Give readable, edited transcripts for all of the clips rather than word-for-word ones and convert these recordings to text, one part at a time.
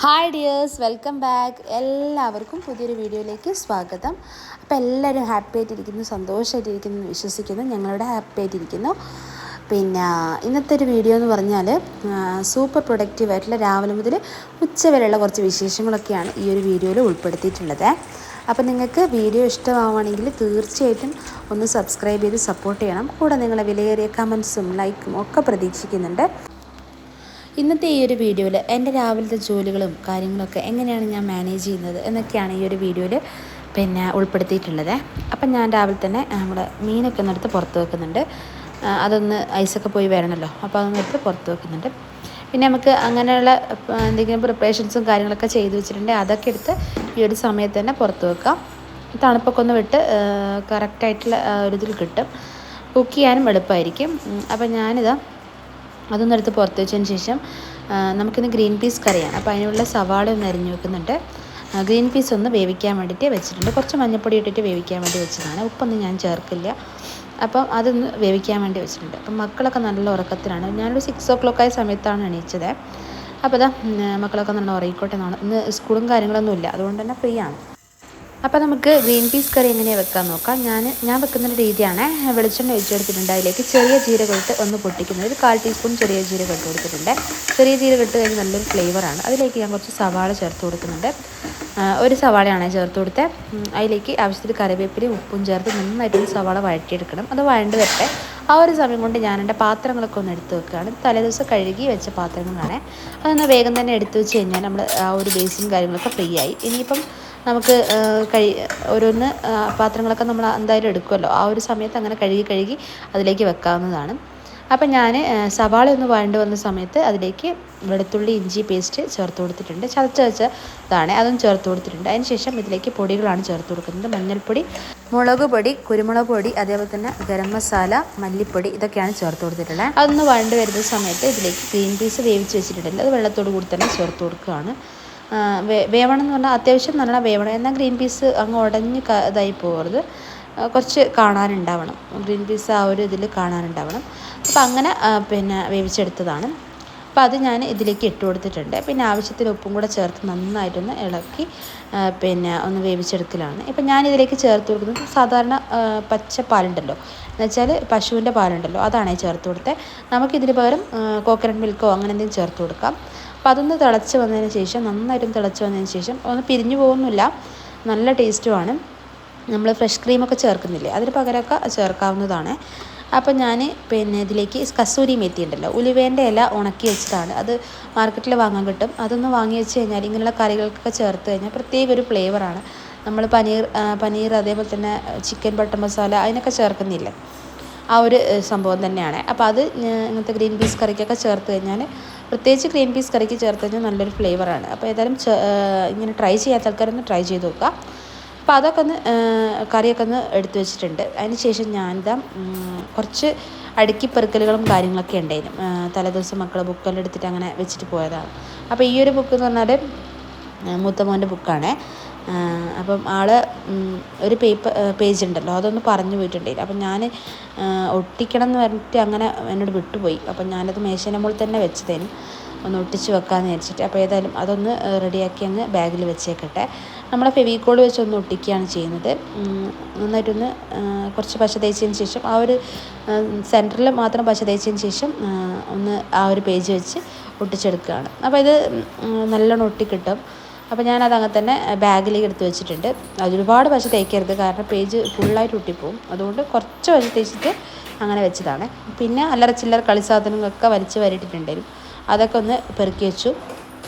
Hi dears, welcome back. എല്ലാവർക്കും പുതിയൊരു വീഡിയോയിലേക്ക് സ്വാഗതം. അപ്പോൾ എല്ലാവരും ഹാപ്പി ആയിട്ടിരിക്കുന്നു, സന്തോഷമായിട്ടിരിക്കുന്നു എന്ന് വിശ്വസിക്കുന്നു. ഞങ്ങളിവിടെ ഹാപ്പി ആയിട്ടിരിക്കുന്നു. പിന്നെ ഇന്നത്തെ ഒരു വീഡിയോ എന്ന് പറഞ്ഞാൽ സൂപ്പർ പ്രൊഡക്റ്റീവായിട്ടുള്ള രാവിലെ മുതൽ ഉച്ച വരെയുള്ള കുറച്ച് വിശേഷങ്ങളൊക്കെയാണ് ഈ ഒരു വീഡിയോയിൽ ഉൾപ്പെടുത്തിയിട്ടുള്ളത്. അപ്പോൾ നിങ്ങൾക്ക് വീഡിയോ ഇഷ്ടമാവുകയാണെങ്കിൽ തീർച്ചയായിട്ടും ഒന്ന് സബ്സ്ക്രൈബ് ചെയ്ത് സപ്പോർട്ട് ചെയ്യണം. കൂടെ നിങ്ങളെ വിലയേറിയ കമൻസും ലൈക്കും ഒക്കെ പ്രതീക്ഷിക്കുന്നുണ്ട്. ഇന്നത്തെ ഈ ഒരു വീഡിയോയിൽ എൻ്റെ രാവിലത്തെ ജോലികളും കാര്യങ്ങളൊക്കെ എങ്ങനെയാണ് ഞാൻ മാനേജ് ചെയ്യുന്നത് എന്നൊക്കെയാണ് ഈ ഒരു വീഡിയോയിൽ ഉൾപ്പെടുത്തിയിട്ടുള്ളത്. അപ്പം ഞാൻ രാവിലെ തന്നെ നമ്മുടെ മീനൊക്കെ ഒന്നെടുത്ത് പുറത്ത് വെക്കുന്നുണ്ട്. അതൊന്ന് ഐസൊക്കെ പോയി വരണമല്ലോ, അപ്പോൾ അതൊന്ന് എടുത്ത് പുറത്ത് വെക്കുന്നുണ്ട്. പിന്നെ നമുക്ക് അങ്ങനെയുള്ള എന്തെങ്കിലും പ്രിപ്പറേഷൻസും കാര്യങ്ങളൊക്കെ ചെയ്ത് വെച്ചിട്ടുണ്ടെങ്കിൽ അതൊക്കെ എടുത്ത് ഈ ഒരു സമയത്ത് തന്നെ പുറത്ത് വെക്കാം. തണുപ്പൊക്കെ ഒന്ന് വിട്ട് കറക്റ്റായിട്ടുള്ള ഒരു ഇതിൽ കിട്ടും. കുക്ക് ചെയ്യാനും എളുപ്പമായിരിക്കും. അപ്പം ഞാനിതാ അതൊന്നെടുത്ത് പുറത്ത് വെച്ചതിന് ശേഷം നമുക്കിന്ന് ഗ്രീൻ പീസ് കറിയാണ്. അപ്പോൾ അതിനുള്ള സവാള ഒന്ന് അരിഞ്ഞ് വെക്കുന്നുണ്ട്. ഗ്രീൻ പീസ് ഒന്ന് വേവിക്കാൻ വേണ്ടിയിട്ട് വെച്ചിട്ടുണ്ട്. കുറച്ച് മഞ്ഞൾപ്പൊടി ഇട്ടിട്ട് വേവിക്കാൻ വേണ്ടി വെച്ചതാണ്. ഉപ്പൊന്നും ഞാൻ ചേർക്കില്ല. അപ്പം അതൊന്ന് വേവിക്കാൻ വേണ്ടി വെച്ചിട്ടുണ്ട്. അപ്പം മക്കളൊക്കെ നല്ല ഉറക്കത്തിലാണ്. ഞാനൊരു 6 o'clock ആയ സമയത്താണ് എണീച്ചത്. അപ്പോൾ അതാ മക്കളൊക്കെ നല്ല ഉറങ്ങിക്കോട്ടെ. ഇന്ന് സ്കൂളും കാര്യങ്ങളൊന്നുമില്ല, അതുകൊണ്ട് തന്നെ ഫ്രീ ആണ്. അപ്പോൾ നമുക്ക് ഗ്രീൻ പീസ് കറി എങ്ങനെയാണ് വെക്കാൻ നോക്കാം. ഞാൻ വെക്കുന്നൊരു രീതിയാണ്. വെളിച്ചെണ്ണ ഒഴിച്ചെടുത്തിട്ടുണ്ട്. അതിലേക്ക് ചെറിയ ജീരകം ഇട്ട് ഒന്ന് പൊട്ടിക്കുന്നത്. ഒരു 1/4 ടീസ്പൂൺ ചെറിയ ജീരകം ഇട്ട് കൊടുത്തിട്ടുണ്ട്. ചെറിയ ജീരകം ഇട്ട് കഴിഞ്ഞാൽ നല്ലൊരു ഫ്ലേവറാണ്. അതിലേക്ക് ഞാൻ കുറച്ച് സവാള ചേർത്ത് കൊടുക്കുന്നുണ്ട്. ഒരു സവാളയാണ് ചേർത്ത് കൊടുത്തത്. അതിലേക്ക് ആവശ്യത്തിന് കറിവേപ്പിലയും ഉപ്പും ചേർത്ത് നന്നായിട്ടൊന്ന് സവാള വഴറ്റിയെടുക്കണം. അത് വഴണ്ട് വരട്ടെ. ആ ഒരു സമയം കൊണ്ട് ഞാൻ എൻ്റെ പാത്രങ്ങളൊക്കെ ഒന്ന് എടുത്ത് വെക്കുകയാണ്. തലേദിവസം കഴുകി വെച്ച പാത്രങ്ങളാണ്. അതൊന്ന് വേഗം തന്നെ എടുത്ത് വെച്ച് കഴിഞ്ഞാൽ നമ്മൾ ആ ഒരു ബേസും കാര്യങ്ങളൊക്കെ ഫ്രീ ആയി. ഇനിയിപ്പം നമുക്ക് ഓരോന്ന് പാത്രങ്ങളൊക്കെ നമ്മൾ എന്തായാലും എടുക്കുമല്ലോ, ആ ഒരു സമയത്ത് അങ്ങനെ കഴുകി അതിലേക്ക് വെക്കാവുന്നതാണ്. അപ്പം ഞാൻ സവാള ഒന്ന് വഴണ്ട് വന്ന സമയത്ത് അതിലേക്ക് വെളുത്തുള്ളി ഇഞ്ചി പേസ്റ്റ് ചേർത്ത് കൊടുത്തിട്ടുണ്ട്. ചതച്ച ഇതാണ്, അതും ചേർത്ത് കൊടുത്തിട്ടുണ്ട്. അതിന് ശേഷം ഇതിലേക്ക് പൊടികളാണ് ചേർത്ത് കൊടുക്കുന്നത്. മഞ്ഞൾപ്പൊടി, മുളക് പൊടി, കുരുമുളക് പൊടി, അതേപോലെ തന്നെ ഗരം മസാല, മല്ലിപ്പൊടി, ഇതൊക്കെയാണ് ചേർത്ത് കൊടുത്തിട്ടുള്ളത്. അതൊന്ന് വഴണ്ട് വരുന്ന സമയത്ത് ഇതിലേക്ക് ഗ്രീൻ പീസ് വേവിച്ച് വെച്ചിട്ടുണ്ട്. അത് വെള്ളത്തോട് കൂടി തന്നെ ചേർത്ത് കൊടുക്കുകയാണ്. വേവണം എന്ന് പറഞ്ഞാൽ അത്യാവശ്യം നല്ല വേവണം. എന്നാൽ ഗ്രീൻ പീസ് അങ്ങ് ഉടഞ്ഞ് ഇതായി പോകരുത്. കുറച്ച് കാണാനുണ്ടാവണം. ഗ്രീൻ പീസ് ആ ഒരു ഇതിൽ കാണാനുണ്ടാവണം. അപ്പോൾ അങ്ങനെ വേവിച്ചെടുത്തതാണ്. അപ്പോൾ അത് ഞാൻ ഇതിലേക്ക് ഇട്ട് കൊടുത്തിട്ടുണ്ട്. പിന്നെ ആവശ്യത്തിന് ഉപ്പും കൂടെ ചേർത്ത് നന്നായിട്ടൊന്ന് ഇളക്കി ഒന്ന് വേവിച്ചെടുക്കലാണ്. ഇപ്പം ഞാനിതിലേക്ക് ചേർത്ത് കൊടുക്കുന്നത് സാധാരണ പച്ച പാലുണ്ടല്ലോ, എന്നുവെച്ചാൽ പശുവിൻ്റെ പാലുണ്ടല്ലോ, അതാണ് ചേർത്ത് കൊടുത്തത്. നമുക്കിതിന് പകരം കോക്കനട്ട് മിൽക്കോ അങ്ങനെ എന്തെങ്കിലും ചേർത്ത് കൊടുക്കാം. അപ്പോൾ അതൊന്ന് തിളച്ച് വന്നതിന് ശേഷം നന്നായിട്ടും തിളച്ച് വന്നതിന് ശേഷം ഒന്ന് പിരിഞ്ഞു പോകുന്നില്ല, നല്ല ടേസ്റ്റുമാണ്. നമ്മൾ ഫ്രഷ് ക്രീമൊക്കെ ചേർക്കുന്നില്ലേ, അതിന് പകരമൊക്കെ ചേർക്കാവുന്നതാണ്. അപ്പോൾ ഞാൻ ഇതിലേക്ക് കസൂരി മേത്തി ഉണ്ടല്ലോ, ഉലുവേൻ്റെ ഇല ഉണക്കി വെച്ചിട്ടാണ്. അത് മാർക്കറ്റിൽ വാങ്ങാൻ കിട്ടും. അതൊന്ന് വാങ്ങി വെച്ച് കഴിഞ്ഞാൽ ഇങ്ങനെയുള്ള കറികൾക്കൊക്കെ ചേർത്ത് കഴിഞ്ഞാൽ പ്രത്യേക ഒരു ഫ്ലേവറാണ്. നമ്മൾ പനീർ അതേപോലെ തന്നെ ചിക്കൻ ബട്ടർ മസാല അതിനൊക്കെ ചേർക്കുന്നില്ലേ, ആ ഒരു സംഭവം തന്നെയാണ്. അപ്പോൾ അത് ഇങ്ങനത്തെ ഗ്രീൻ പീസ് കറിക്കൊക്കെ ചേർത്ത് കഴിഞ്ഞാൽ, പ്രത്യേകിച്ച് ഗ്രീൻ പീസ് കറിക്ക് ചേർത്ത് കഴിഞ്ഞാൽ നല്ലൊരു ഫ്ലേവറാണ്. അപ്പോൾ ഏതായാലും ഇങ്ങനെ ട്രൈ ചെയ്യാത്ത ആൾക്കാരൊന്ന് ട്രൈ ചെയ്ത് നോക്കുക. അപ്പോൾ അതൊക്കെ ഒന്ന് കറിയൊക്കെ ഒന്ന് എടുത്തു വെച്ചിട്ടുണ്ട്. അതിന് ശേഷം ഞാനിതാ കുറച്ച് അടുക്കിപ്പെറുക്കലുകളും കാര്യങ്ങളൊക്കെ ഉണ്ടായിരുന്നു. തലേദിവസം മക്കൾ ബുക്കെല്ലാം എടുത്തിട്ട് അങ്ങനെ വെച്ചിട്ട് പോയതാണ്. അപ്പോൾ ഈ ഒരു ബുക്ക് എന്ന് പറഞ്ഞാൽ മൂത്ത മോൻ്റെ ബുക്കാണ്. അപ്പം ഒരു പേജ് ഉണ്ടല്ലോ, അതൊന്ന് പറഞ്ഞു പോയിട്ടുണ്ടായിരുന്നു. അപ്പം ഞാൻ ഒട്ടിക്കണം എന്ന് പറഞ്ഞിട്ട് അങ്ങനെ എന്നോട് വിട്ടുപോയി. അപ്പം ഞാനത് മേശേൻ്റെ മുകളിൽ തന്നെ വെച്ചതേനും ഒന്ന് ഒട്ടിച്ച് വെക്കാമെന്ന് വിചാരിച്ചിട്ട്. അപ്പോൾ ഏതായാലും അതൊന്ന് റെഡിയാക്കി അങ്ങ് ബാഗിൽ വെച്ചേക്കട്ടെ. നമ്മൾ ഫെവിക്കോൾ വെച്ച് ഒന്ന് ഒട്ടിക്കുകയാണ് ചെയ്യുന്നത്. നന്നായിട്ടൊന്ന് കുറച്ച് പശ തേച്ചതിന് ശേഷം ആ ഒരു സെൻറ്ററിൽ മാത്രം പശ തേച്ചതിന് ശേഷം ഒന്ന് ആ ഒരു പേജ് വെച്ച് ഒട്ടിച്ചെടുക്കുകയാണ്. അപ്പോൾ ഇത് നല്ലോണം ഒട്ടിക്കിട്ടും. അപ്പോൾ ഞാനത് അങ്ങനെ തന്നെ ബാഗിലേക്ക് എടുത്ത് വെച്ചിട്ടുണ്ട്. ഒരുപാട് പശ തേക്കരുത്, കാരണം പേജ് ഫുള്ളായിട്ട് ഒട്ടിപ്പോവും. അതുകൊണ്ട് കുറച്ച് പശ തേച്ചിട്ട് അങ്ങനെ വെച്ചതാണ്. പിന്നെ അല്ലറ ചില്ലറ കളി സാധനങ്ങളൊക്കെ വലിച്ച് വരിട്ടിട്ടുണ്ടായിരുന്നു. അതൊക്കെ ഒന്ന് പെറുക്കി വെച്ചു.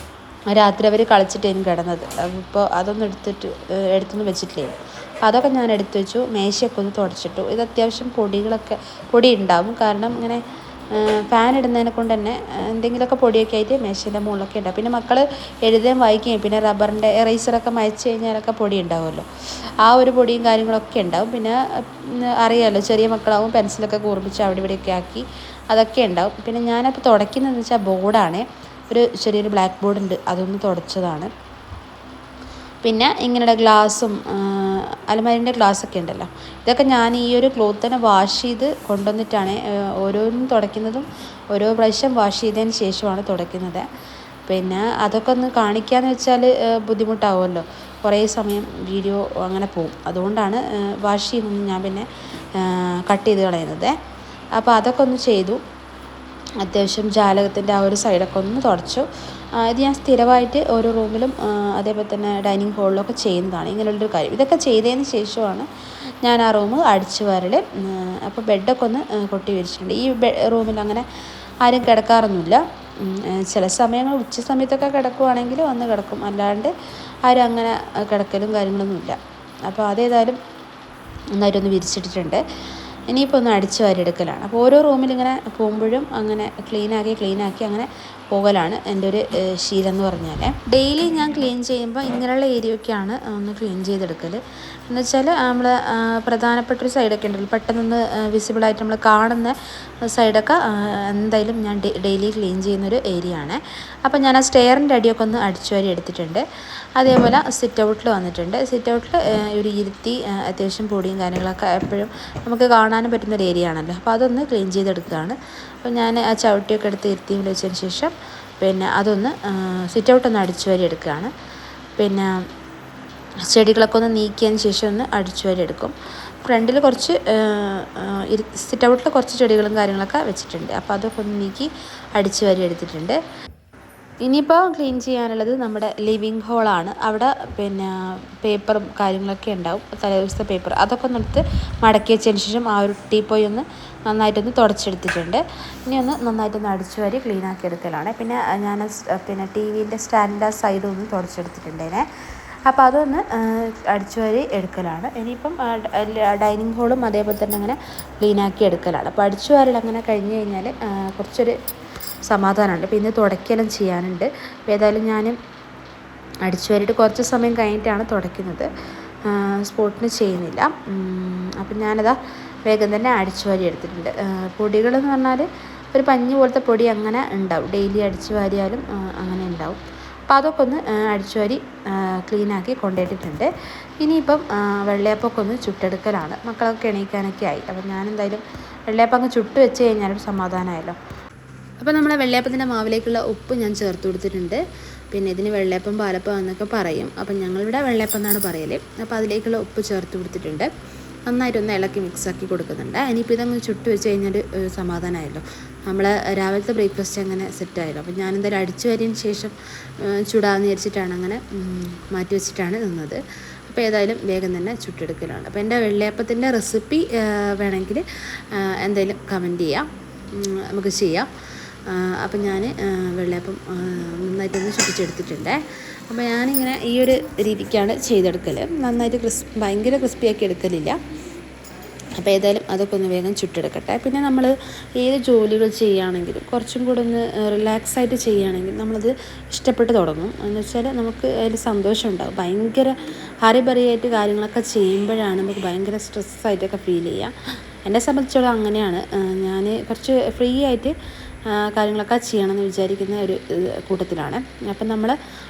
രാത്രി അവർ കളിച്ചിട്ടായിരുന്നു കിടന്നത്. അപ്പോൾ അതൊന്നും എടുത്തൊന്നും വെച്ചിട്ടില്ല. അപ്പോൾ അതൊക്കെ ഞാൻ എടുത്തു വെച്ചു. മേശയൊക്കെ ഒന്ന് തുടച്ചിട്ടു. ഇത് അത്യാവശ്യം പൊടി ഉണ്ടാവും, കാരണം ഇങ്ങനെ ഫാൻ ഇടുന്നതിനെ കൊണ്ട് തന്നെ എന്തെങ്കിലുമൊക്കെ പൊടിയൊക്കെ ആയിട്ട് മേശയുടെ മുകളിലൊക്കെ ഉണ്ടാവും. പിന്നെ മക്കൾ എഴുതാൻ വായിക്കുകയും പിന്നെ റബ്ബറിൻ്റെ എറേസറൊക്കെ മായ്ച്ച് കഴിഞ്ഞാലൊക്കെ പൊടി ഉണ്ടാവുമല്ലോ, ആ ഒരു പൊടിയും കാര്യങ്ങളൊക്കെ ഉണ്ടാവും. പിന്നെ അറിയാമല്ലോ, ചെറിയ മക്കളാവും പെൻസിലൊക്കെ കൂർപ്പിച്ച് അവിടെ ഇവിടെയൊക്കെ ആക്കി അതൊക്കെ ഉണ്ടാവും. പിന്നെ ഞാനപ്പോൾ തുടയ്ക്കുന്നതെന്ന് വെച്ചാൽ ബോർഡാണ്. ഒരു ചെറിയൊരു ബ്ലാക്ക് ബോർഡ് ഉണ്ട്, അതൊന്ന് തുടച്ചതാണ്. പിന്നെ ഇങ്ങനെയുള്ള ഗ്ലാസും അലമാരിൻ്റെ ഗ്ലാസ്സൊക്കെ ഉണ്ടല്ലോ, ഇതൊക്കെ ഞാൻ ഈ ഒരു ക്ലോത്ത് തന്നെ വാഷ് ചെയ്ത് കൊണ്ടുവന്നിട്ടാണ് ഓരോന്നും തുടയ്ക്കുന്നതും. ഓരോ പ്രാവശ്യം വാഷ് ചെയ്തതിന് ശേഷമാണ് തുടയ്ക്കുന്നത്. പിന്നെ അതൊക്കെ ഒന്ന് കാണിക്കാമെന്ന് വെച്ചാൽ ബുദ്ധിമുട്ടാവുമല്ലോ, കുറേ സമയം വീഡിയോ അങ്ങനെ പോകും. അതുകൊണ്ടാണ് വാഷ് ചെയ്യുന്നൊന്നും ഞാൻ പിന്നെ കട്ട് ചെയ്ത് കളയുന്നത്. അപ്പോൾ അതൊക്കെ ഒന്ന് ചെയ്തു. അത്യാവശ്യം ജാലകത്തിൻ്റെ ആ ഒരു സൈഡൊക്കെ ഒന്ന് തുടച്ചു. ഇത് ഞാൻ സ്ഥിരമായിട്ട് ഓരോ റൂമിലും അതേപോലെ തന്നെ ഡൈനിങ് ഹാളിലൊക്കെ ചെയ്യുന്നതാണ് ഇങ്ങനെയുള്ളൊരു കാര്യം. ഇതൊക്കെ ചെയ്തതിന് ശേഷമാണ് ഞാൻ ആ റൂം അടിച്ചു വാരൽ. അപ്പോൾ ബെഡൊക്കെ ഒന്ന് കൊട്ടി വിരിച്ചിട്ടുണ്ട്. ഈ റൂമിൽ അങ്ങനെ ആരും കിടക്കാറൊന്നുമില്ല. ചില സമയങ്ങൾ ഉച്ച സമയത്തൊക്കെ കിടക്കുവാണെങ്കിൽ വന്ന് കിടക്കും, അല്ലാണ്ട് ആരും അങ്ങനെ കിടക്കലും കാര്യങ്ങളൊന്നുമില്ല. അപ്പോൾ അതേതായാലും നന്നായിട്ടൊന്ന് വിരിച്ചിട്ടിട്ടുണ്ട്. ഇനിയിപ്പോൾ ഒന്ന് അടിച്ചു വാരിയെടുക്കലാണ്. അപ്പോൾ ഓരോ റൂമിലിങ്ങനെ പോകുമ്പോഴും അങ്ങനെ ക്ലീനാക്കി അങ്ങനെ പോകലാണ് എൻ്റെ ഒരു ശീലം എന്ന് പറഞ്ഞാൽ. ഡെയിലി ഞാൻ ക്ലീൻ ചെയ്യുമ്പോൾ ഇങ്ങനെയുള്ള ഏരിയയൊക്കെയാണ് ഒന്ന് ക്ലീൻ ചെയ്തെടുക്കൽ. എന്ന് വെച്ചാൽ നമ്മൾ പ്രധാനപ്പെട്ടൊരു സൈഡൊക്കെ ഉണ്ടല്ലോ, പെട്ടെന്നൊന്ന് വിസിബിളായിട്ട് നമ്മൾ കാണുന്ന സൈഡൊക്കെ എന്തായാലും ഞാൻ ഡെയിലി ക്ലീൻ ചെയ്യുന്നൊരു ഏരിയ ആണ്. അപ്പോൾ ഞാൻ ആ സ്റ്റെയറിൻ്റെ അടിയൊക്കെ ഒന്ന് അടിച്ചു വാരി എടുത്തിട്ടുണ്ട്. അതേപോലെ സിറ്റ് ഔട്ടിൽ വന്നിട്ടുണ്ട്. സിറ്റ് ഔട്ടിൽ ഒരു ഇരുത്തി അത്യാവശ്യം പൊടിയും കാര്യങ്ങളൊക്കെ എപ്പോഴും നമുക്ക് കാണാനും പറ്റുന്നൊരു ഏരിയ ആണല്ലോ. അപ്പോൾ അതൊന്ന് ക്ലീൻ ചെയ്തെടുക്കുകയാണ്. അപ്പോൾ ഞാൻ ആ ചവിട്ടിയൊക്കെ എടുത്ത് ഇരുത്തിയിൽ വെച്ചതിന് ശേഷം പിന്നെ അതൊന്ന് സിറ്റ് ഔട്ടൊന്ന് അടിച്ചു വാരി എടുക്കുകയാണ്. പിന്നെ ചെടികളൊക്കെ ഒന്ന് നീക്കിയതിന് ശേഷം ഒന്ന് അടിച്ചു വാരി എടുക്കും. ഫ്രണ്ടിൽ കുറച്ച് സിറ്റ് ഔട്ടിൽ കുറച്ച് ചെടികളും കാര്യങ്ങളൊക്കെ വെച്ചിട്ടുണ്ട്. അപ്പോൾ അതൊക്കെ ഒന്ന് നീക്കി അടിച്ചു വാരി എടുത്തിട്ടുണ്ട്. ഇനിയിപ്പോൾ ക്ലീൻ ചെയ്യാനുള്ളത് നമ്മുടെ ലിവിങ് ഹോളാണ്. അവിടെ പിന്നെ പേപ്പറും കാര്യങ്ങളൊക്കെ ഉണ്ടാവും, തലേദിവസത്തെ പേപ്പർ. അതൊക്കെ ഒന്ന് എടുത്ത് മടക്കി വെച്ചതിന് ശേഷം ആ ഒരു ടീപ്പോയി ഒന്ന് നന്നായിട്ടൊന്ന് തുടച്ചെടുത്തിട്ടുണ്ട്. ഇനി ഒന്ന് നന്നായിട്ടൊന്ന് അടിച്ചു വാരി ക്ലീനാക്കി എടുക്കലാണ്. പിന്നെ ഞാൻ പിന്നെ ടി വിൻ്റെ സ്റ്റാൻഡിൻ്റെ സൈഡും ഒന്ന് തുടച്ചെടുത്തിട്ടുണ്ടേനെ. അപ്പോൾ അതൊന്ന് അടിച്ചു വാരി എടുക്കലാണ്. ഇനിയിപ്പം ഡൈനിങ് ഹോളും അതേപോലെ തന്നെ അങ്ങനെ ക്ലീനാക്കി എടുക്കലാണ്. അപ്പോൾ അടിച്ചു വാരൽ അങ്ങനെ കഴിഞ്ഞ് കഴിഞ്ഞാൽ കുറച്ചൊരു സമാധാനമുണ്ട്. പിന്നെ തുടയ്ക്കലും ചെയ്യാനുണ്ട്. അപ്പോൾ ഏതായാലും ഞാൻ അടിച്ചു വാരിയിട്ട് കുറച്ച് സമയം കഴിഞ്ഞിട്ടാണ് തുടയ്ക്കുന്നത്, സ്പോട്ടിന് ചെയ്യുന്നില്ല. അപ്പം ഞാനതാ വേഗം തന്നെ അടിച്ചു വാരി എടുത്തിട്ടുണ്ട്. പൊടികളെന്ന് പറഞ്ഞാൽ ഒരു പഞ്ഞി പോലത്തെ പൊടി അങ്ങനെ ഉണ്ടാവും, ഡെയിലി അടിച്ചു വാരിയാലും അങ്ങനെ ഉണ്ടാവും. അപ്പോൾ അതൊക്കെ ഒന്ന് അടിച്ചു വാരി ക്ലീനാക്കി കൊണ്ടുപോയിട്ടുണ്ട്. ഇനിയിപ്പം വെള്ളയപ്പമൊക്കെ ഒന്ന് ചുട്ടെടുക്കലാണ്. മക്കളൊക്കെ എണീക്കാനൊക്കെ ആയി. അപ്പം ഞാനെന്തായാലും വെള്ളയപ്പം അങ്ങ് ചുട്ട് വെച്ച് കഴിഞ്ഞാലൊരു സമാധാനമായല്ലോ. അപ്പോൾ നമ്മളെ വെള്ളയപ്പത്തിൻ്റെ മാവിലേക്കുള്ള ഉപ്പ് ഞാൻ ചേർത്ത് കൊടുത്തിട്ടുണ്ട്. പിന്നെ ഇതിന് വെള്ളയപ്പം പാലപ്പം എന്നൊക്കെ പറയും. അപ്പം ഞങ്ങളിവിടെ വെള്ളയപ്പം എന്നാണ് പറയൽ. അപ്പോൾ അതിലേക്കുള്ള ഉപ്പ് ചേർത്ത് കൊടുത്തിട്ടുണ്ട്. നന്നായിട്ടൊന്ന് ഇളക്കി മിക്സാക്കി കൊടുക്കുന്നുണ്ട്. ഇനിയിപ്പോൾ ഇതങ്ങ് ചുട്ട് വെച്ച് കഴിഞ്ഞാൽ സമാധാനമായല്ലോ, നമ്മൾ രാവിലത്തെ ബ്രേക്ക്ഫാസ്റ്റ് അങ്ങനെ സെറ്റായല്ലോ. അപ്പോൾ ഞാനെന്തായാലും അടിച്ചു വാരിയതിന് ശേഷം ചൂടാന്ന് വിചാരിച്ചിട്ടാണ് അങ്ങനെ മാറ്റി വെച്ചിട്ടാണ് നിന്നത്. അപ്പോൾ ഏതായാലും വേഗം തന്നെ ചുട്ടെടുക്കലാണ്. അപ്പോൾ എൻ്റെ വെള്ളയപ്പത്തിൻ്റെ റെസിപ്പി വേണമെങ്കിൽ എന്തായാലും കമൻറ്റ് ചെയ്യാം, നമുക്ക് ചെയ്യാം. അപ്പം ഞാൻ വെള്ളയപ്പം നന്നായിട്ടൊന്ന് ചുറ്റിച്ചെടുത്തിട്ടുണ്ട്. അപ്പോൾ ഞാനിങ്ങനെ ഈ ഒരു രീതിക്കാണ് ചെയ്തെടുക്കൽ. നന്നായിട്ട് ഭയങ്കര ക്രിസ്പിയാക്കി എടുക്കലില്ല. അപ്പോൾ ഏതായാലും അതൊക്കെ ഒന്ന് വേഗം ചുട്ടെടുക്കട്ടെ. പിന്നെ നമ്മൾ ഏത് ജോലികൾ ചെയ്യുകയാണെങ്കിലും കുറച്ചും കൂടെ ഒന്ന് റിലാക്സായിട്ട് ചെയ്യുകയാണെങ്കിൽ നമ്മളത് ഇഷ്ടപ്പെട്ട് തുടങ്ങും. എന്ന് വെച്ചാൽ നമുക്ക് അതിൽ സന്തോഷം ഉണ്ടാകും. ഭയങ്കര ഹറിബറിയായിട്ട് കാര്യങ്ങളൊക്കെ ചെയ്യുമ്പോഴാണ് നമുക്ക് ഭയങ്കര സ്ട്രെസ്സായിട്ടൊക്കെ ഫീൽ ചെയ്യുക. എന്നെ സംബന്ധിച്ചോളം അങ്ങനെയാണ്. ഞാൻ കുറച്ച് ഫ്രീ ആയിട്ട് കാര്യങ്ങളൊക്കെ ചെയ്യണമെന്ന് വിചാരിക്കുന്ന ഒരു കൂട്ടത്തിലാണ്. അപ്പം നമ്മൾ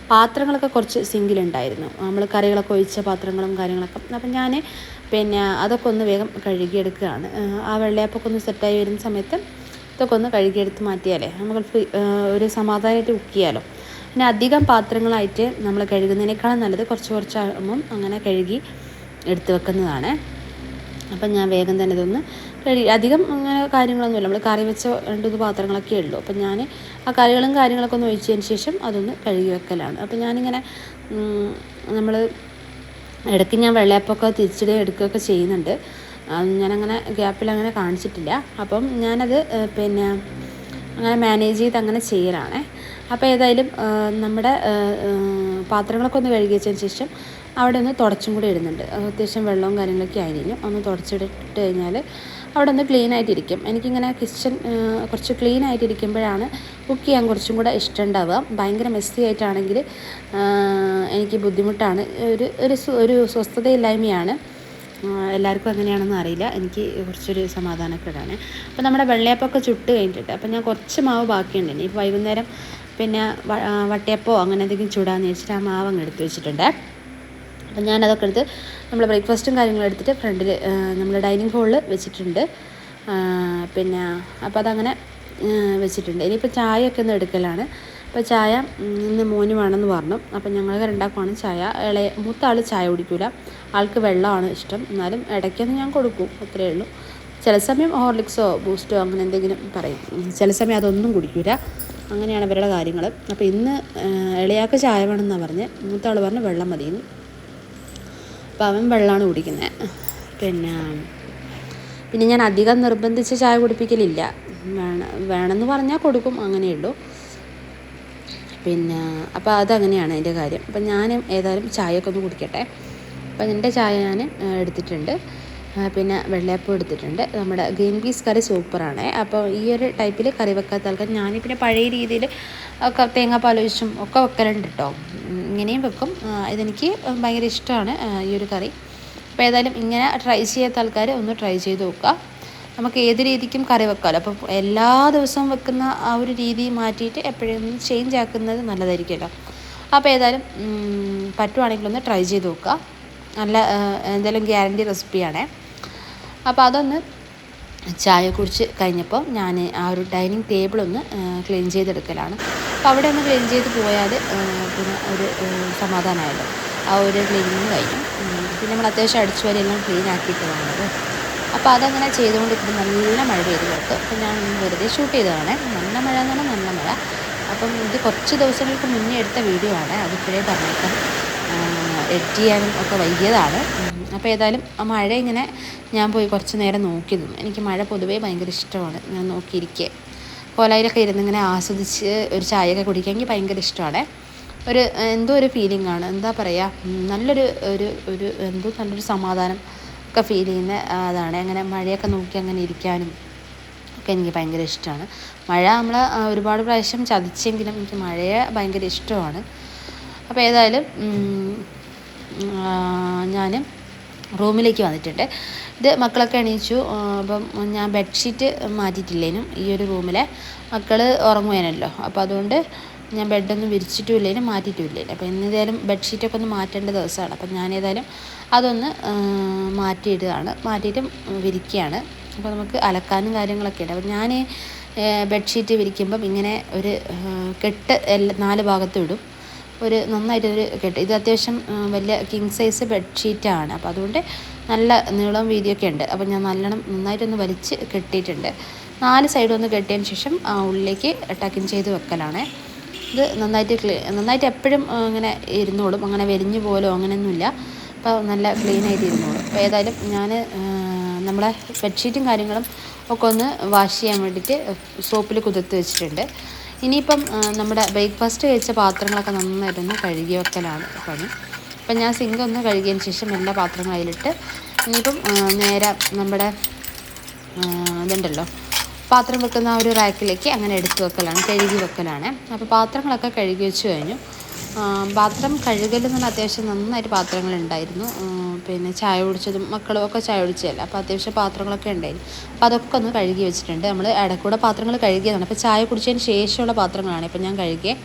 പാത്രങ്ങളൊക്കെ കുറച്ച് സിങ്കിലുണ്ടായിരുന്നു, നമ്മൾ കറികളൊക്കെ ഒഴിച്ച പാത്രങ്ങളും കാര്യങ്ങളൊക്കെ. അപ്പം ഞാൻ പിന്നെ അതൊക്കെ ഒന്ന് വേഗം കഴുകിയെടുക്കുകയാണ്. ആ വെള്ളയപ്പൊക്കെ ഒന്ന് സെറ്റായി വരുന്ന സമയത്ത് ഇതൊക്കെ ഒന്ന് കഴുകിയെടുത്ത് മാറ്റിയാലേ നമുക്ക് ഒരു സമാധാനമായിട്ട് കുക്ക് ചെയ്യാമല്ലോ. പിന്നെ അധികം പാത്രങ്ങളായിട്ട് നമ്മൾ കഴുകുന്നതിനേക്കാളും നല്ലത് കുറച്ചാകുമ്പം അങ്ങനെ കഴുകി എടുത്ത് വെക്കുന്നതാണ്. അപ്പം ഞാൻ വേഗം തന്നെ ഇതൊന്ന് അധികം അങ്ങനെ കാര്യങ്ങളൊന്നുമില്ല, നമ്മൾ കറി വെച്ച 2-3 പാത്രങ്ങളൊക്കെ ഉള്ളൂ. അപ്പം ഞാൻ ആ കറികളും കാര്യങ്ങളൊക്കെ ഒന്ന് ഒഴിച്ചതിന് ശേഷം അതൊന്ന് കഴുകി വെക്കലാണ്. അപ്പം ഞാനിങ്ങനെ നമ്മൾ ഇടയ്ക്ക് ഞാൻ വെള്ളയപ്പമൊക്കെ തിരിച്ചിടുകയും എടുക്കുകയൊക്കെ ചെയ്യുന്നുണ്ട്. ഞാനങ്ങനെ ഗ്യാപ്പിലങ്ങനെ കാണിച്ചിട്ടില്ല. അപ്പം ഞാനത് പിന്നെ അങ്ങനെ മാനേജ് ചെയ്ത് അങ്ങനെ ചെയ്യലാണ്. അപ്പോൾ ഏതായാലും നമ്മുടെ പാത്രങ്ങളൊക്കെ ഒന്ന് കഴുകി വെച്ചതിന് ശേഷം അവിടെ ഒന്ന് തുടച്ചും കൂടി ഇടുന്നുണ്ട്. അത്യാവശ്യം വെള്ളവും കാര്യങ്ങളൊക്കെ ആയിരിക്കും. ഒന്ന് തുടച്ചിട്ട് കഴിഞ്ഞാൽ അവിടെ ഒന്ന് ക്ലീൻ ആയിട്ടിരിക്കും. എനിക്കിങ്ങനെ കിച്ചൺ കുറച്ച് ക്ലീൻ ആയിട്ടിരിക്കുമ്പോഴാണ് കുക്ക് ചെയ്യാൻ കുറച്ചും കൂടെ ഇഷ്ടം ഉണ്ടാവുക. ഭയങ്കര മെസ്സി ആയിട്ടാണെങ്കിൽ എനിക്ക് ബുദ്ധിമുട്ടാണ്, ഒരു സ്വസ്ഥതയില്ലായ്മയാണ്. എല്ലാവർക്കും അങ്ങനെയാണെന്ന് അറിയില്ല, എനിക്ക് കുറച്ചൊരു സമാധാനക്കേടാണ്. അപ്പോൾ നമ്മുടെ വെള്ളയപ്പമൊക്കെ ചുട്ട് കഴിഞ്ഞിട്ട് അപ്പോൾ ഞാൻ കുറച്ച് മാവ് ബാക്കിയുണ്ട്. ഇനി ഇപ്പോൾ വൈകുന്നേരം പിന്നെ വട്ടയപ്പോ അങ്ങനെ എന്തെങ്കിലും ചൂടാന്ന് വെച്ചിട്ട് ആ മാവ് അങ്ങ് എടുത്ത് വെച്ചിട്ടുണ്ട്. അപ്പം ഞാനതൊക്കെ എടുത്ത് നമ്മൾ ബ്രേക്ക്ഫാസ്റ്റും കാര്യങ്ങളും എടുത്തിട്ട് ഫ്രണ്ടിൽ നമ്മൾ ഡൈനിങ് ഹാളിൽ വെച്ചിട്ടുണ്ട്. പിന്നെ അപ്പോൾ അതങ്ങനെ വെച്ചിട്ടുണ്ട്. ഇനിയിപ്പോൾ ചായയൊക്കെ ഒന്ന് എടുക്കലാണ്. അപ്പോൾ ചായ ഇന്ന് മോന് വേണമെന്ന് പറഞ്ഞു. അപ്പം ഞങ്ങൾക്ക് രണ്ടാക്കുമാണ് ചായ. മൂത്ത ആൾ ചായ കുടിക്കില്ല, ആൾക്ക് വെള്ളമാണ് ഇഷ്ടം. എന്നാലും ഇടയ്ക്കൊന്ന് ഞാൻ കൊടുക്കും, അത്രയേ ഉള്ളൂ. ചില സമയം ഹോർലിക്സോ ബൂസ്റ്റോ അങ്ങനെ എന്തെങ്കിലും പറയും, ചില സമയം അതൊന്നും കുടിക്കില്ല. അങ്ങനെയാണ് ഇവരുടെ കാര്യങ്ങൾ. അപ്പോൾ ഇന്ന് ഇളയാൾക്ക് ചായ വേണമെന്നാണ് പറഞ്ഞത്, മൂത്ത ആൾ പറഞ്ഞ് വെള്ളം മതിയെന്ന്. അപ്പോൾ അവൻ വെള്ളമാണ് കുടിക്കുന്നത്. പിന്നെ ഞാൻ അധികം നിർബന്ധിച്ച് ചായ കുടിപ്പിക്കലില്ല, വേണമെന്ന് പറഞ്ഞാൽ കൊടുക്കും, അങ്ങനെയുള്ളൂ. അപ്പോൾ അതങ്ങനെയാണ് അതിൻ്റെ കാര്യം. അപ്പം ഞാൻ ഏതായാലും ചായയൊക്കെ ഒന്ന് കുടിക്കട്ടെ. അപ്പം എൻ്റെ ചായ ഞാൻ എടുത്തിട്ടുണ്ട്, പിന്നെ വെള്ളയപ്പം എടുത്തിട്ടുണ്ട്. നമ്മുടെ ഗ്രീൻ പീസ് കറി സൂപ്പറാണ്. അപ്പോൾ ഈ ഒരു ടൈപ്പിൽ കറി വെക്കാത്ത ആൾക്കാർ, ഞാൻ പിന്നെ പഴയ രീതിയിൽ ഒക്കെ തേങ്ങാപ്പാൽ ഒഴിച്ചും ഒക്കെ വെക്കലുണ്ട് കേട്ടോ, ഇങ്ങനെയും വെക്കും. ഇതെനിക്ക് ഭയങ്കര ഇഷ്ടമാണ് ഈ ഒരു കറി. അപ്പോൾ ഏതായാലും ഇങ്ങനെ ട്രൈ ചെയ്യാത്ത ആൾക്കാർ ഒന്ന് ട്രൈ ചെയ്ത് നോക്കുക. നമുക്ക് ഏത് രീതിക്കും കറി വെക്കാമല്ലോ. അപ്പോൾ എല്ലാ ദിവസവും വെക്കുന്ന ആ ഒരു രീതി മാറ്റിയിട്ട് എപ്പോഴും ചേഞ്ച് ആക്കുന്നത് നല്ലതായിരിക്കുമല്ലോ. അപ്പോൾ ഏതായാലും പറ്റുവാണെങ്കിലൊന്ന് ട്രൈ ചെയ്ത് നോക്കുക. നല്ല എന്തായാലും ഗ്യാരണ്ടി റെസിപ്പിയാണ്. അപ്പോൾ അതൊന്ന് ചായ കുടിച്ച് കഴിഞ്ഞപ്പോൾ ഞാൻ ആ ഒരു ഡൈനിങ് ടേബിളൊന്ന് ക്ലീൻ ചെയ്തെടുക്കലാണ്. അപ്പോൾ അവിടെ ഒന്ന് ക്ലീൻ ചെയ്ത് പോയാൽ പിന്നെ ഒരു സമാധാനമായല്ലോ. ആ ഒരു ക്ലീനിങ് കഴിഞ്ഞു. പിന്നെ നമ്മൾ അത്യാവശ്യം അടിച്ചു വരെ എല്ലാം ക്ലീൻ ആക്കിയിട്ട് വേണമല്ലോ. അപ്പോൾ അതങ്ങനെ ചെയ്തുകൊണ്ടിരിക്കുന്നത് നല്ല മഴ പെയ്ത് കൊടുത്തു. അപ്പോൾ ഞാൻ വെറുതെ ഷൂട്ട് ചെയ്തതാണ്. നല്ല മഴ എന്ന് പറഞ്ഞാൽ നല്ല മഴ. അപ്പം ഇത് കുറച്ച് ദിവസങ്ങൾക്ക് മുന്നേ എടുത്ത വീഡിയോ ആണ്, അതിപ്പോഴേ പറഞ്ഞേക്കാം. എഡിറ്റ് ചെയ്യാനും ഒക്കെ വൈകിയതാണ്. അപ്പോൾ ഏതായാലും ആ മഴ ഇങ്ങനെ ഞാൻ പോയി കുറച്ച് നേരം നോക്കി നിന്നു. എനിക്ക് മഴ പൊതുവേ ഭയങ്കര ഇഷ്ടമാണ്. ഞാൻ നോക്കിയിരിക്കുക കോലായിലൊക്കെ ഇരുന്നിങ്ങനെ ആസ്വദിച്ച് ഒരു ചായയൊക്കെ കുടിക്കാൻ എനിക്ക് ഭയങ്കര ഇഷ്ടമാണ്. എന്തോ ഒരു ഫീലിംഗ് ആണ്, എന്താ പറയുക, നല്ലൊരു നല്ലൊരു സമാധാനം ഒക്കെ ഫീൽ ചെയ്യുന്ന അതാണ്. അങ്ങനെ മഴയൊക്കെ നോക്കി അങ്ങനെ ഇരിക്കാനും ഒക്കെ എനിക്ക് ഭയങ്കര ഇഷ്ടമാണ്. മഴ നമ്മളെ ഒരുപാട് പ്രാവശ്യം ചതിച്ചെങ്കിലും എനിക്ക് മഴയെ ഭയങ്കര ഇഷ്ടമാണ്. അപ്പോൾ ഏതായാലും ഞാൻ റൂമിലേക്ക് വന്നിട്ടുണ്ട്. ഇത് മക്കളൊക്കെ എണീച്ചു. അപ്പം ഞാൻ ബെഡ്ഷീറ്റ് മാറ്റിയിട്ടില്ലേനും ഈ ഒരു റൂമിലെ മക്കൾ ഉറങ്ങുവാനല്ലോ. അപ്പോൾ അതുകൊണ്ട് ഞാൻ ബെഡൊന്നും വിരിച്ചിട്ടുമില്ലേനും മാറ്റിയിട്ടുമില്ലേനും. അപ്പോൾ ഇന്നേതായാലും ബെഡ്ഷീറ്റൊക്കെ ഒന്ന് മാറ്റേണ്ട ദിവസമാണ്. അപ്പം ഞാനേതായാലും അതൊന്ന് മാറ്റിയിട്ട് വിരിക്കുകയാണ്. അപ്പോൾ നമുക്ക് അലക്കാനും കാര്യങ്ങളൊക്കെ ഉണ്ട്. അപ്പോൾ ഞാൻ ബെഡ്ഷീറ്റ് വിരിക്കുമ്പം ഇങ്ങനെ ഒരു കെട്ട് 4 ഭാഗത്തും ഇടും. നന്നായിട്ടൊരു കെട്ട്. ഇത് അത്യാവശ്യം വലിയ കിങ് സൈസ് ബെഡ്ഷീറ്റാണ്. അപ്പോൾ അതുകൊണ്ട് നല്ല നീളം വീതിയൊക്കെ ഉണ്ട്. അപ്പോൾ ഞാൻ നന്നായിട്ടൊന്ന് വലിച്ച് കെട്ടിയിട്ടുണ്ട്. 4 സൈഡും ഒന്ന് കെട്ടിയതിന് ശേഷം ഉള്ളിലേക്ക് ടക്കിൻ ചെയ്ത് വെക്കലാണ്. ഇത് നന്നായിട്ട് എപ്പോഴും ഇങ്ങനെ ഇരുന്നോളും, അങ്ങനെ വെരിഞ്ഞു പോലോ അങ്ങനെയൊന്നുമില്ല. അപ്പോൾ നല്ല ക്ലീനായിട്ട് ഇരുന്നോളും. അപ്പോൾ ഏതായാലും ഞാൻ നമ്മളെ ബെഡ്ഷീറ്റും കാര്യങ്ങളും ഒക്കെ ഒന്ന് വാഷ് ചെയ്യാൻ വേണ്ടിയിട്ട് സോപ്പിൽ കുതിർത്ത് വെച്ചിട്ടുണ്ട്. ഇനിയിപ്പം നമ്മുടെ ബ്രേക്ക്ഫാസ്റ്റ് കഴിച്ച പാത്രങ്ങളൊക്കെ നന്നായിട്ടൊന്ന് കഴുകി വെക്കലാണ് പണി. അപ്പം ഞാൻ സിങ്ക് ഒന്ന് കഴുകിയതിന് ശേഷം എല്ലാ പാത്രങ്ങളും അതിലിട്ട് ഇനിയിപ്പം നേരെ നമ്മുടെ ഇതുണ്ടല്ലോ പാത്രം വെക്കുന്ന ആ ഒരു റാക്കിലേക്ക് അങ്ങനെ എടുത്ത് വെക്കലാണ്, കഴുകി വെക്കലാണ്. അപ്പോൾ പാത്രങ്ങളൊക്കെ കഴുകി വെച്ച് കഴിഞ്ഞു. പാത്രം കഴുകലെന്ന് പറഞ്ഞാൽ അത്യാവശ്യം നന്നായിട്ട് പാത്രങ്ങളുണ്ടായിരുന്നു. പിന്നെ ചായ കുടിച്ചതും മക്കളും ഒക്കെ ചായ കുടിച്ചതല്ല, അപ്പോൾ അത്യാവശ്യം പാത്രങ്ങളൊക്കെ ഉണ്ടായിരുന്നു. അപ്പോൾ അതൊക്കെ ഒന്ന് കഴുകി വെച്ചിട്ടുണ്ട്. നമ്മൾ ഇടയ്ക്കൂടെ പാത്രങ്ങൾ കഴുകിയതാണ്. അപ്പോൾ ചായ കുടിച്ചതിന് ശേഷമുള്ള പാത്രങ്ങളാണ് ഇപ്പോൾ ഞാൻ കഴുകിയത്.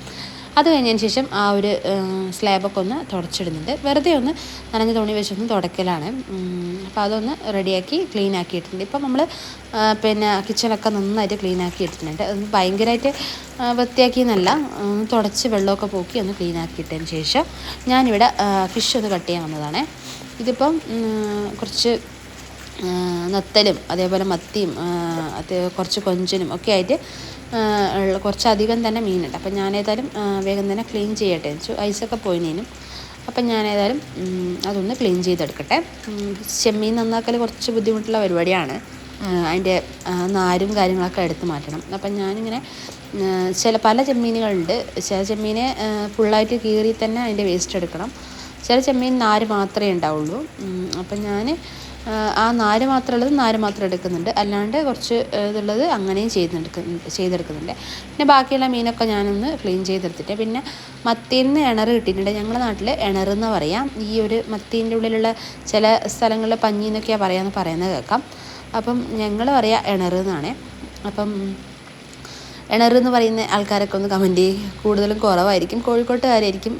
അത് കഴിഞ്ഞതിന് ശേഷം ആ ഒരു സ്ലാബൊക്കെ ഒന്ന് തുടച്ചിടുന്നുണ്ട്. വെറുതെ ഒന്ന് നനഞ്ഞ തുണി വെച്ചൊന്ന് തുടക്കലാണ്. അപ്പോൾ അതൊന്ന് റെഡിയാക്കി ക്ലീൻ ആക്കി ഇട്ടിട്ടുണ്ട്. ഇപ്പം നമ്മൾ പിന്നെ കിച്ചണൊക്കെ നന്നായിട്ട് ക്ലീൻ ആക്കി ഇട്ടിട്ടുണ്ട്. അത് ഭയങ്കരമായിട്ട് വൃത്തിയാക്കിയെന്നല്ല, തുടച്ച് വെള്ളമൊക്കെ പോക്കി ഒന്ന് ക്ലീൻ ആക്കിയിട്ടതിന് ശേഷം ഞാനിവിടെ ഫിഷ് ഒന്ന് കട്ട് ചെയ്യാൻ വന്നതാണ്. ഇതിപ്പം കുറച്ച് നത്തലും അതേപോലെ മത്തിയും കുറച്ച് കൊഞ്ചനും ഒക്കെ ആയിട്ട് കുറച്ചധികം തന്നെ മീനുണ്ട്. അപ്പം ഞാനേതായാലും വേഗം തന്നെ ക്ലീൻ ചെയ്യട്ടെ വെച്ചു. ഐസൊക്കെ പോയിനേനും. അപ്പം ഞാനേതായാലും അതൊന്ന് ക്ലീൻ ചെയ്തെടുക്കട്ടെ. ചെമ്മീൻ നന്നാക്കൽ കുറച്ച് ബുദ്ധിമുട്ടുള്ള പരിപാടിയാണ്. അതിൻ്റെ നാരും കാര്യങ്ങളൊക്കെ എടുത്ത് മാറ്റണം. അപ്പം ഞാനിങ്ങനെ പല ചെമ്മീനുകളുണ്ട്. ചില ചെമ്മീനെ ഫുള്ളായിട്ട് കീറി തന്നെ അതിൻ്റെ വേസ്റ്റ് എടുക്കണം. ചില ചെമ്മീൻ നാര് മാത്രമേ ഉണ്ടാവുള്ളൂ. അപ്പം ഞാൻ ആ നാര് മാത്രം എടുക്കുന്നുണ്ട്. അല്ലാണ്ട് കുറച്ച് ഇതുള്ളത് അങ്ങനെയും ചെയ്തെടുക്കുന്നുണ്ട്. പിന്നെ ബാക്കിയുള്ള മീനൊക്കെ ഞാനൊന്ന് ക്ലീൻ ചെയ്തെടുത്തിട്ട് പിന്നെ മത്തീന്ന് ഇണറ് കിട്ടിയിട്ടുണ്ട്. ഞങ്ങളുടെ നാട്ടിൽ ഇണറെന്ന് പറയാം. ഈ ഒരു മത്തീൻ്റെ ഉള്ളിലുള്ള ചില സ്ഥലങ്ങളിൽ പഞ്ഞി എന്നൊക്കെയാണ് പറയുന്നത് കേൾക്കാം. അപ്പം ഞങ്ങൾ പറയാം ഇണറെന്നാണ്. അപ്പം ഇണറെന്ന് പറയുന്ന ആൾക്കാരൊക്കെ ഒന്ന് കമൻറ്റ് ചെയ്യും. കൂടുതലും കുറവായിരിക്കും, കോഴിക്കോട്ടുകാരായിരിക്കും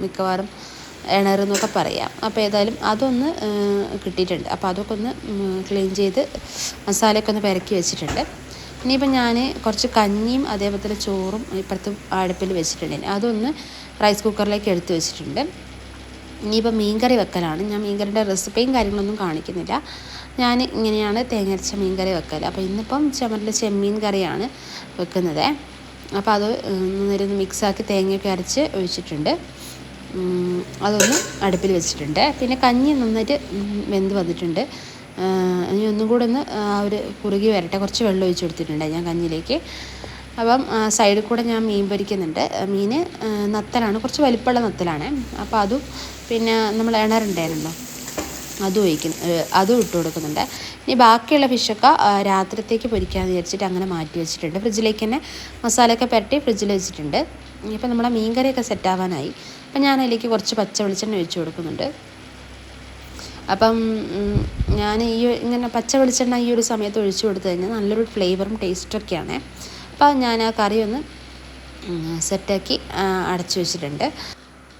മിക്കവാറും ഇണറെന്നൊക്കെ പറയാം. അപ്പോൾ ഏതായാലും അതൊന്ന് കിട്ടിയിട്ടുണ്ട്. അപ്പോൾ അതൊക്കെ ഒന്ന് ക്ലീൻ ചെയ്ത് മസാലയൊക്കെ ഒന്ന് പെരക്കി വെച്ചിട്ടുണ്ട്. ഇനിയിപ്പോൾ ഞാൻ കുറച്ച് കഞ്ഞിയും അതേപോലെ തന്നെ ചോറും ഇപ്പുറത്ത് അടുപ്പിൽ വെച്ചിട്ടുണ്ട്. അതൊന്ന് റൈസ് കുക്കറിലേക്ക് എടുത്ത് വെച്ചിട്ടുണ്ട്. ഇനിയിപ്പോൾ മീൻകറി വെക്കലാണ്. ഞാൻ മീൻകറിയുടെ റെസിപ്പിയും കാര്യങ്ങളൊന്നും കാണിക്കുന്നില്ല. ഞാൻ ഇങ്ങനെയാണ് തേങ്ങ അരച്ച മീൻകറി വെക്കൽ. അപ്പോൾ ഇന്നിപ്പം ചെമ്മീൻ കറിയാണ് വെക്കുന്നത്. അപ്പോൾ അത് ഒന്ന് മിക്സാക്കി തേങ്ങയൊക്കെ അരച്ച് ഒഴിച്ചിട്ടുണ്ട്. അതൊന്ന് അടുപ്പിൽ വെച്ചിട്ടുണ്ട്. പിന്നെ കഞ്ഞി നന്നായിട്ട് വെന്ത് വന്നിട്ടുണ്ട്. ഇനി ഒന്നും കൂടെ ഒന്ന് ഒരു കുറുകി വരട്ടെ. കുറച്ച് വെള്ളം ഒഴിച്ച് കൊടുത്തിട്ടുണ്ട് ഞാൻ കഞ്ഞിയിലേക്ക്. അപ്പം സൈഡിൽ കൂടെ ഞാൻ മീൻ പൊരിക്കുന്നുണ്ട്. മീൻ നത്തലാണ്, കുറച്ച് വലിപ്പമുള്ള നത്തലാണ്. അപ്പോൾ അതും പിന്നെ നമ്മൾ ഇണറുണ്ടായിരുന്നല്ലോ അതും ഇട്ട് കൊടുക്കുന്നുണ്ട്. ഇനി ബാക്കിയുള്ള ഫിഷൊക്കെ രാത്രിത്തേക്ക് പൊരിക്കാമെന്ന് വിചാരിച്ചിട്ട് അങ്ങനെ മാറ്റി വെച്ചിട്ടുണ്ട്. ഫ്രിഡ്ജിലേക്ക് തന്നെ മസാലയൊക്കെ പുരട്ടി ഫ്രിഡ്ജിൽ വെച്ചിട്ടുണ്ട്. ഇനിയിപ്പോൾ നമ്മളെ മീൻ കറിയൊക്കെ സെറ്റാവാനായി. അപ്പം ഞാൻ അതിലേക്ക് കുറച്ച് പച്ച വെളിച്ചെണ്ണ ഒഴിച്ച് കൊടുക്കുന്നുണ്ട്. അപ്പം ഞാൻ ഇങ്ങനെ പച്ച വെളിച്ചെണ്ണ ഈ ഒരു സമയത്ത് ഒഴിച്ച് കൊടുത്തു കഴിഞ്ഞാൽ നല്ലൊരു ഫ്ലേവറും ടേസ്റ്റൊക്കെയാണ്. അപ്പോൾ ഞാൻ ആ കറി ഒന്ന് സെറ്റാക്കി അടച്ചു വെച്ചിട്ടുണ്ട്.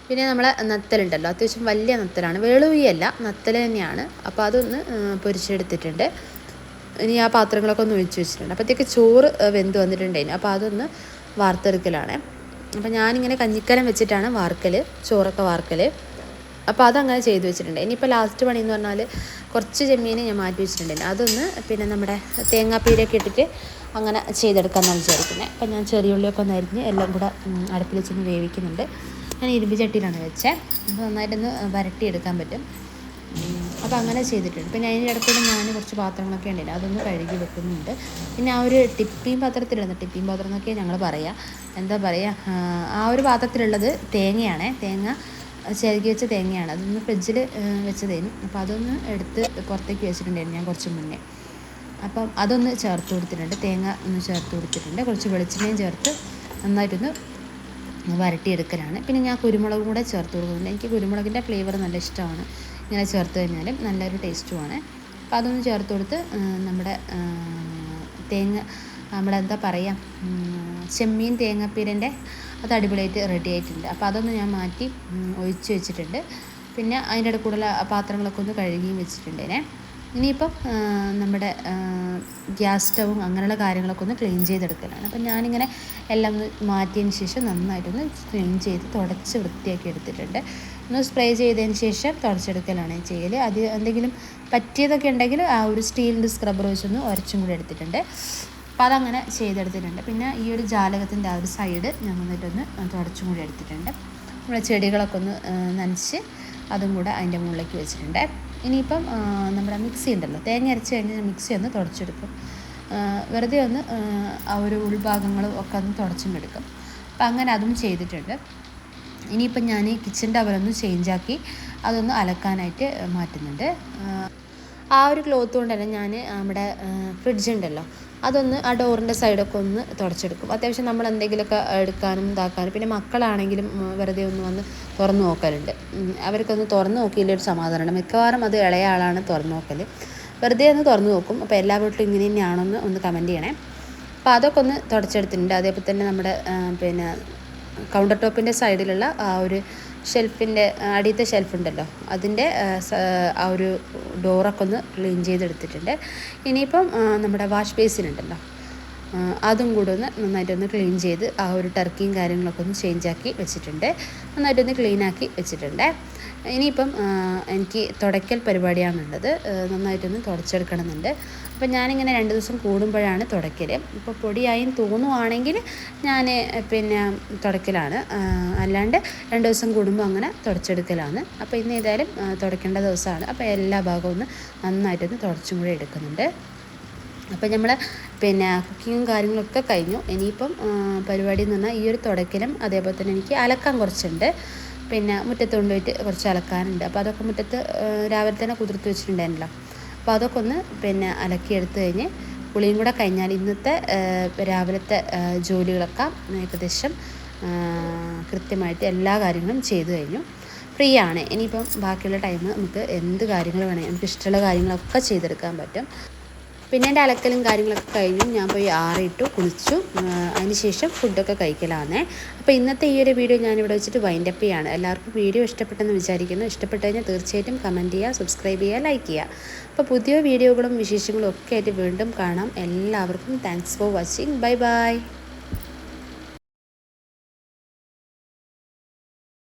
പിന്നെ നമ്മളെ നത്തലുണ്ടല്ലോ, അത്യാവശ്യം വലിയ നത്തലാണ്, വേളുവിയല്ല, നത്തൽ തന്നെയാണ്. അപ്പോൾ അതൊന്ന് പൊരിച്ചെടുത്തിട്ടുണ്ട്. ഇനി ആ പാത്രങ്ങളൊക്കെ ഒന്ന് ഒഴിച്ച് വെച്ചിട്ടുണ്ട്. അപ്പോഴത്തേക്ക് ചോറ് വെന്ത് വന്നിട്ടുണ്ടായിരുന്നു. അപ്പോൾ അതൊന്ന് വാർത്തെടുക്കലാണ്. അപ്പോൾ ഞാനിങ്ങനെ കഞ്ഞിക്കലം വെച്ചിട്ടാണ് ചോറൊക്കെ വാർക്കൽ. അപ്പോൾ അതങ്ങനെ ചെയ്ത് വെച്ചിട്ടുണ്ട്. ഇനിയിപ്പോൾ ലാസ്റ്റ് പണി എന്ന് പറഞ്ഞാൽ കുറച്ച് ചെമ്മീൻ ഞാൻ മാറ്റി വെച്ചിട്ടുണ്ടായിരുന്നു. അതൊന്ന് പിന്നെ നമ്മുടെ തേങ്ങാപ്പീരൊക്കെ ഇട്ടിട്ട് അങ്ങനെ ചെയ്തെടുക്കാമെന്നാണ് വിചാരിക്കുന്നത്. അപ്പോൾ ഞാൻ ചെറിയ ഉള്ളിയൊക്കെ ഒന്ന് അരിഞ്ഞ് എല്ലാം കൂടെ അടുപ്പിൽ വെച്ചൊന്ന് വേവിക്കുന്നുണ്ട്. ഞാൻ ഇരുമ്പ് ചട്ടിയിലാണ് വെച്ചത്. അപ്പോൾ നന്നായിട്ടൊന്ന് വരട്ടിയെടുക്കാൻ പറ്റും. അപ്പോൾ അങ്ങനെ ചെയ്തിട്ടുണ്ട്. പിന്നെ അതിൻ്റെ ഇടയ്ക്കൂടെ ഞാൻ കുറച്ച് പാത്രങ്ങളൊക്കെ ഉണ്ടായിരുന്നു, അതൊന്ന് കഴുകി വെക്കുന്നുണ്ട്. പിന്നെ ആ ഒരു ടിപ്പിയും പാത്രം എന്നൊക്കെ ഞങ്ങൾ പറയുക, എന്താ പറയുക, ആ ഒരു പാത്രത്തിലുള്ളത് തേങ്ങയാണ്. തേങ്ങ ചിരകി വെച്ച തേങ്ങയാണ്. അതൊന്ന് ഫ്രിഡ്ജിൽ വെച്ചതേനും. അപ്പോൾ അതൊന്ന് എടുത്ത് പുറത്തേക്ക് വെച്ചിട്ടുണ്ടായിരുന്നു ഞാൻ കുറച്ച് മുന്നേ. അപ്പം അതൊന്ന് ചേർത്ത് കൊടുത്തിട്ടുണ്ട്. തേങ്ങ ഒന്ന് ചേർത്ത് കൊടുത്തിട്ടുണ്ട്. കുറച്ച് വെളിച്ചെണ്ണയും ചേർത്ത് നന്നായിട്ടൊന്ന് വരട്ടിയെടുക്കലാണ്. പിന്നെ ഞാൻ കുരുമുളകും കൂടെ ചേർത്ത് കൊടുക്കുന്നുണ്ട്. എനിക്ക് കുരുമുളകിൻ്റെ ഫ്ലേവർ നല്ല ഇഷ്ടമാണ്. ഇങ്ങനെ ചേർത്ത് കഴിഞ്ഞാലും നല്ലൊരു ടേസ്റ്റുമാണ്. അപ്പോൾ അതൊന്ന് ചേർത്ത് കൊടുത്ത് നമ്മുടെ നമ്മളെന്താ പറയുക, ചെമ്മീൻ തേങ്ങാപ്പീരൻ്റെ അത് അടിപൊളിയായിട്ട് റെഡി ആയിട്ടുണ്ട്. അപ്പോൾ അതൊന്ന് ഞാൻ മാറ്റി ഒഴിച്ച് വെച്ചിട്ടുണ്ട്. പിന്നെ അതിൻ്റെ ഇടയ്ക്കൂടുള്ള പാത്രങ്ങളൊക്കെ ഒന്ന് കഴുകിയും വെച്ചിട്ടുണ്ടേനെ. ഇനിയിപ്പം നമ്മുടെ ഗ്യാസ് സ്റ്റവും അങ്ങനെയുള്ള കാര്യങ്ങളൊക്കെ ഒന്ന് ക്ലീൻ ചെയ്തെടുക്കലാണ്. അപ്പം ഞാനിങ്ങനെ എല്ലാം ഒന്ന് മാറ്റിയതിന് ശേഷം നന്നായിട്ടൊന്ന് ക്ലീൻ ചെയ്ത് തുടച്ച് വൃത്തിയാക്കി എടുത്തിട്ടുണ്ട്. ഒന്ന് സ്പ്രേ ചെയ്തതിന് ശേഷം തുടച്ചെടുക്കലാണ് ചെയ്യൽ. അത് എന്തെങ്കിലും പറ്റിയതൊക്കെ ഉണ്ടെങ്കിൽ ആ ഒരു സ്റ്റീലിൻ്റെ സ്ക്രബ്ബർ വെച്ചൊന്ന് ഉരച്ചും കൂടി എടുത്തിട്ടുണ്ട്. അപ്പോൾ അതങ്ങനെ ചെയ്തെടുത്തിട്ടുണ്ട്. പിന്നെ ഈ ഒരു ജാലകത്തിൻ്റെ ആ ഒരു സൈഡ് ഞാൻ വന്നിട്ടൊന്ന് തുടച്ചും കൂടി എടുത്തിട്ടുണ്ട്. നമ്മുടെ ചെടികളൊക്കെ ഒന്ന് നനച്ച് അതും കൂടെ അതിൻ്റെ മുകളിലേക്ക് വെച്ചിട്ടുണ്ട്. ഇനിയിപ്പം നമ്മുടെ മിക്സി ഉണ്ടല്ലോ, തേങ്ങ അരച്ച് കഴിഞ്ഞാൽ മിക്സി ഒന്ന് തുടച്ചെടുക്കും. വെറുതെ ഒന്ന് ആ ഒരു ഉൾഭാഗങ്ങളും ഒക്കെ ഒന്ന് തുടച്ചുമെടുക്കും. അപ്പം അങ്ങനെ അതും ചെയ്തിട്ടുണ്ട്. ഇനിയിപ്പം ഞാൻ കിച്ചൻ്റെ അവരൊന്ന് ചേഞ്ചാക്കി അതൊന്ന് അലക്കാനായിട്ട് മാറ്റുന്നുണ്ട്. ആ ഒരു ക്ലോത്ത് കൊണ്ട് തന്നെ ഞാൻ നമ്മുടെ ഫ്രിഡ്ജ് ഉണ്ടല്ലോ അതൊന്ന് ആ ഡോറിൻ്റെ സൈഡൊക്കെ ഒന്ന് തുടച്ചെടുക്കും. അത്യാവശ്യം നമ്മൾ എന്തെങ്കിലുമൊക്കെ എടുക്കാനും ഇതാക്കാനും. പിന്നെ മക്കളാണെങ്കിലും വെറുതെ ഒന്ന് വന്ന് തുറന്നു നോക്കലുണ്ട്. അവർക്കൊന്ന് തുറന്നു നോക്കിയില്ലൊരു സമാധാനമാണ്. മിക്കവാറും അത് ഇളയ ആളാണ് തുറന്നു നോക്കൽ. വെറുതെ ഒന്ന് തുറന്നു നോക്കും. അപ്പോൾ എല്ലാ വീട്ടിലും ഇങ്ങനെ തന്നെയാണെന്ന് ഒന്ന് കമൻറ്റ് ചെയ്യണേ. അപ്പോൾ അതൊക്കെ ഒന്ന് തുടച്ചെടുത്തിട്ടുണ്ട്. അതേപോലെ തന്നെ നമ്മുടെ പിന്നെ കൗണ്ടർ ടോപ്പിൻ്റെ സൈഡിലുള്ള ആ ഒരു ഷെൽഫിൻ്റെ അടിയത്തെ ഷെൽഫുണ്ടല്ലോ അതിൻ്റെ ആ ഒരു ഡോറൊക്കെ ഒന്ന് ക്ലീൻ ചെയ്തെടുത്തിട്ടുണ്ട്. ഇനിയിപ്പം നമ്മുടെ വാഷ് ബേസിൻ ഉണ്ടല്ലോ അതും കൂടെ ഒന്ന് നന്നായിട്ടൊന്ന് ക്ലീൻ ചെയ്ത് ആ ഒരു ടർക്കിയും കാര്യങ്ങളൊക്കെ ഒന്ന് ചേഞ്ചാക്കി വെച്ചിട്ടുണ്ട്. നന്നായിട്ടൊന്ന് ക്ലീനാക്കി വെച്ചിട്ടുണ്ട്. ഇനിയിപ്പം എനിക്ക് തുടയ്ക്കൽ പരിപാടിയാണുള്ളത്. നന്നായിട്ടൊന്ന് തുടച്ചെടുക്കണമെന്നുണ്ട്. അപ്പം ഞാനിങ്ങനെ 2 ദിവസം കൂടുമ്പോഴാണ് തുടയ്ക്കൽ. ഇപ്പോൾ പൊടിയായും തോന്നുവാണെങ്കിൽ ഞാൻ പിന്നെ തുടയ്ക്കലാണ്. അല്ലാണ്ട് 2 ദിവസം കൂടുമ്പോൾ അങ്ങനെ തുടച്ചെടുക്കലാണ്. അപ്പോൾ ഇന്ന് ഏതായാലും തുടയ്ക്കേണ്ട ദിവസമാണ്. അപ്പോൾ എല്ലാ ഭാഗവും ഒന്ന് നന്നായിട്ടൊന്ന് തുടച്ചും കൂടെ എടുക്കുന്നുണ്ട്. അപ്പോൾ നമ്മൾ പിന്നെ കുക്കിങ്ങും കാര്യങ്ങളൊക്കെ കഴിഞ്ഞു. ഇനിയിപ്പം പരിപാടി എന്ന് പറഞ്ഞാൽ ഈ ഒരു തുടയ്ക്കലും അതേപോലെ തന്നെ എനിക്ക് അലക്കാൻ കുറച്ചുണ്ട്. പിന്നെ മുറ്റത്ത് കൊണ്ടുപോയിട്ട് കുറച്ച് അലക്കാനുണ്ട്. അപ്പോൾ അതൊക്കെ മുറ്റത്ത് രാവിലെ തന്നെ കുതിർത്ത് വെച്ചിട്ടുണ്ടായിരുന്നല്ലോ. അപ്പോൾ അതൊക്കെ ഒന്ന് പിന്നെ അലക്കിയെടുത്ത് കഴിഞ്ഞ് കുളിയും കൂടെ കഴിഞ്ഞാൽ ഇന്നത്തെ രാവിലത്തെ ജോലികളൊക്കെ ഏകദേശം കൃത്യമായിട്ട് എല്ലാ കാര്യങ്ങളും ചെയ്തു കഴിഞ്ഞു. ഫ്രീ ആണ്. ഇനിയിപ്പം ബാക്കിയുള്ള ടൈം നമുക്ക് എന്ത് കാര്യങ്ങൾ വേണമെങ്കിൽ നമുക്ക് ഇഷ്ടമുള്ള കാര്യങ്ങളൊക്കെ ചെയ്തെടുക്കാൻ പറ്റും. പിന്നെ എൻ്റെ അലക്കലും കാര്യങ്ങളൊക്കെ കഴിഞ്ഞു. ഞാൻ പോയി ആറിയിട്ടു, കുളിച്ചു. അതിനുശേഷം ഫുഡൊക്കെ കഴിക്കലാണേ. അപ്പോൾ ഇന്നത്തെ ഈ ഒരു വീഡിയോ ഞാനിവിടെ വെച്ചിട്ട് വൈൻഡപ്പ് ചെയ്യാണ്. എല്ലാവർക്കും വീഡിയോ ഇഷ്ടപ്പെട്ടെന്ന് വിചാരിക്കുന്നു. ഇഷ്ടപ്പെട്ട് കഴിഞ്ഞാൽ തീർച്ചയായിട്ടും കമൻറ്റ് ചെയ്യുക, സബ്സ്ക്രൈബ് ചെയ്യുക, ലൈക്ക് ചെയ്യുക. അപ്പോൾ പുതിയ വീഡിയോകളും വിശേഷങ്ങളും ഒക്കെ ആയിട്ട് വീണ്ടും കാണാം. എല്ലാവർക്കും thanks for watching. Bye bye.